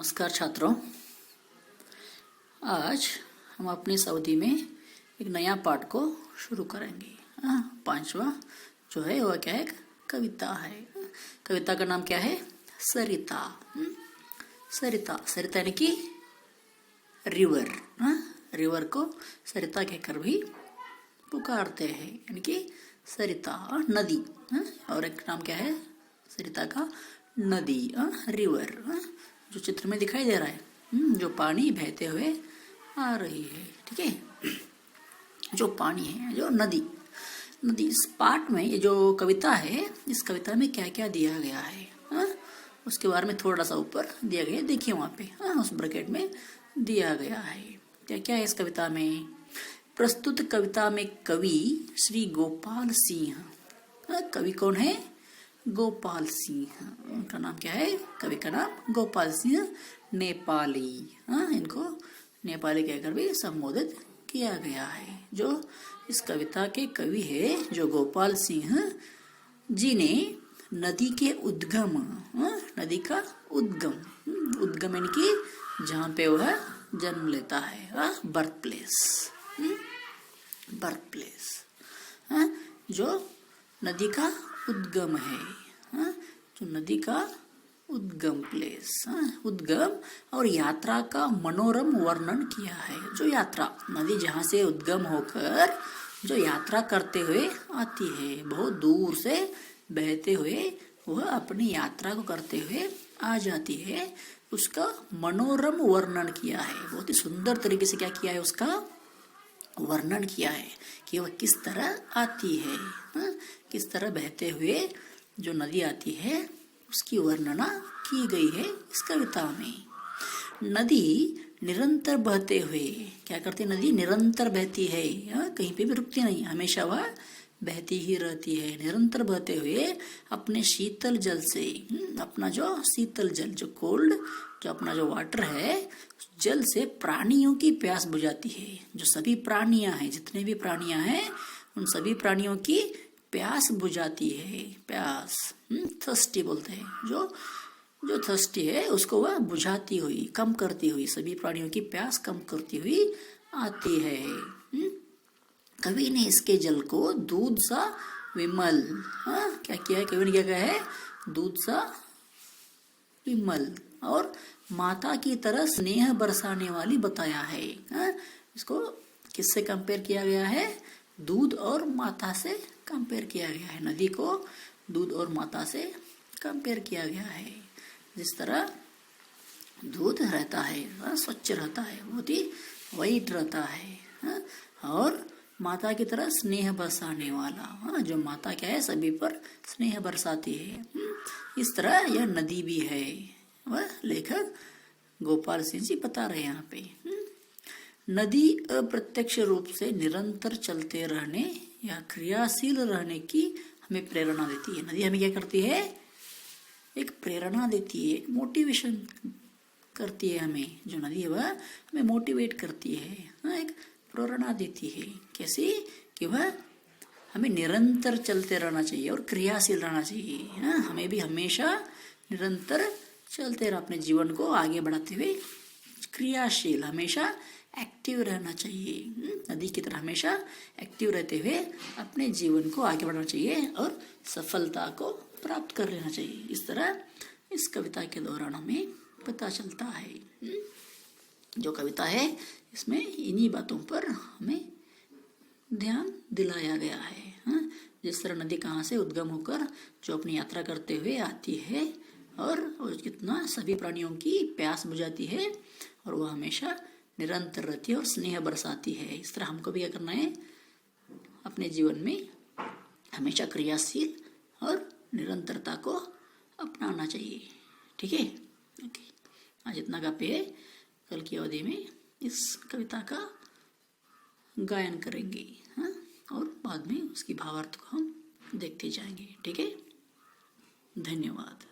नमस्कार छात्रों, आज हम अपनी इस अवधि में एक नया पाठ को शुरू करेंगे। पांचवा जो है वह क्या है, कविता है। कविता का नाम क्या है, सरिता। सरिता, सरिता यानी कि रिवर। रिवर को सरिता कहकर भी पुकारते हैं, यानी कि सरिता नदी। और एक नाम क्या है सरिता का, नदी, रिवर, जो चित्र में दिखाई दे रहा है, जो पानी बहते हुए आ रही है। ठीक है, जो पानी है, जो नदी। नदी इस पाठ में, ये जो कविता है, इस कविता में क्या क्या दिया गया है, उसके बारे में थोड़ा सा ऊपर दिया गया है। देखिए वहाँ पे, उस ब्रैकेट में दिया गया है क्या क्या है इस कविता में। प्रस्तुत कविता में कवि श्री गोपाल सिंह। कवि कौन है, गोपाल सिंह। उनका नाम क्या है, कवि का नाम गोपाल सिंह नेपाली। इनको नेपाली कहकर भी संबोधित किया गया है। जो इस कविता के कवि है, जो गोपाल सिंह जी ने नदी के उद्गम, नदी का उद्गम, उद्गम यानी कि जहाँ पे वह जन्म लेता है, बर्थ प्लेस, बर्थ प्लेस, जो नदी का उद्गम है, जो नदी का उद्गम प्लेस, उद्गम और यात्रा का मनोरम वर्णन किया है। जो यात्रा, नदी जहाँ से उद्गम होकर जो यात्रा करते हुए आती है, बहुत दूर से बहते हुए वह अपनी यात्रा को करते हुए आ जाती है, उसका मनोरम वर्णन किया है। बहुत ही सुंदर तरीके से क्या किया है, उसका वर्णन किया है कि वह किस तरह आती है, किस तरह बहते हुए जो नदी आती है उसकी वर्णना की गई है इस कविता में। नदी निरंतर बहते हुए क्या करती है, नदी निरंतर बहती है, कहीं पे भी रुकती नहीं, हमेशा वह बहती ही रहती है। निरंतर बहते हुए अपने शीतल जल से, अपना जो शीतल जल, जो कोल्ड, जो अपना जो वाटर है, जल से प्राणियों की प्यास बुझाती है। जो सभी प्राणियां हैं, जितने भी प्राणियां हैं, उन सभी प्राणियों की प्यास बुझाती है। प्यास, थर्स्टी बोलते हैं, जो थर्स्टी है उसको वह बुझाती हुई, कम करती हुई, सभी प्राणियों की प्यास कम करती हुई आती है। कवि ने इसके जल को दूध सा विमल, क्या किया है कवि ने, क्या कहा है, दूध सा विमल और माता की तरह स्नेह बरसाने वाली बताया है। इसको किससे कंपेयर किया गया है, दूध और माता से कंपेयर किया गया है। नदी को दूध और माता से कंपेयर किया गया है। जिस तरह दूध रहता है, स्वच्छ रहता है, बहुत ही वाइट रहता है, और माता की तरह स्नेह बरसाने वाला, जो माता क्या है, सभी पर स्नेह बरसाती है, इस तरह यह नदी भी है। वह लेखक गोपाल सिंह जी बता रहे हैं यहाँ पे। नदी अप्रत्यक्ष रूप से निरंतर चलते रहने या क्रियाशील रहने की हमें प्रेरणा देती है। नदी हमें क्या करती है, एक प्रेरणा देती है, एक मोटिवेशन करती है हमें। जो नदी है वह हमें मोटिवेट करती है, एक प्रेरणा देती है। कैसे, कि वह हमें निरंतर चलते रहना चाहिए और क्रियाशील रहना चाहिए। हमें भी हमेशा निरंतर चलते रह, अपने जीवन को आगे बढ़ाते हुए क्रियाशील, हमेशा एक्टिव रहना चाहिए। नदी की तरह हमेशा एक्टिव रहते हुए अपने जीवन को आगे बढ़ाना चाहिए और सफलता को प्राप्त कर लेना चाहिए। इस तरह इस कविता के दौरान हमें पता चलता है। जो कविता है इसमें इन्हीं बातों पर हमें ध्यान दिलाया गया है। जिस तरह नदी कहाँ से उद्गम होकर जो अपनी यात्रा करते हुए आती है और कितना सभी प्राणियों की प्यास बुझाती है, और वह हमेशा निरंतर रहती है और स्नेह बरसाती है। इस तरह हमको भी क्या करना है, अपने जीवन में हमेशा क्रियाशील और निरंतरता को अपनाना चाहिए। ठीक है, ओके। आज इतना काफी है। कल की अवधि में इस कविता का गायन करेंगे, और बाद में उसकी भावार्थ को हम देखते जाएंगे। ठीक है, धन्यवाद।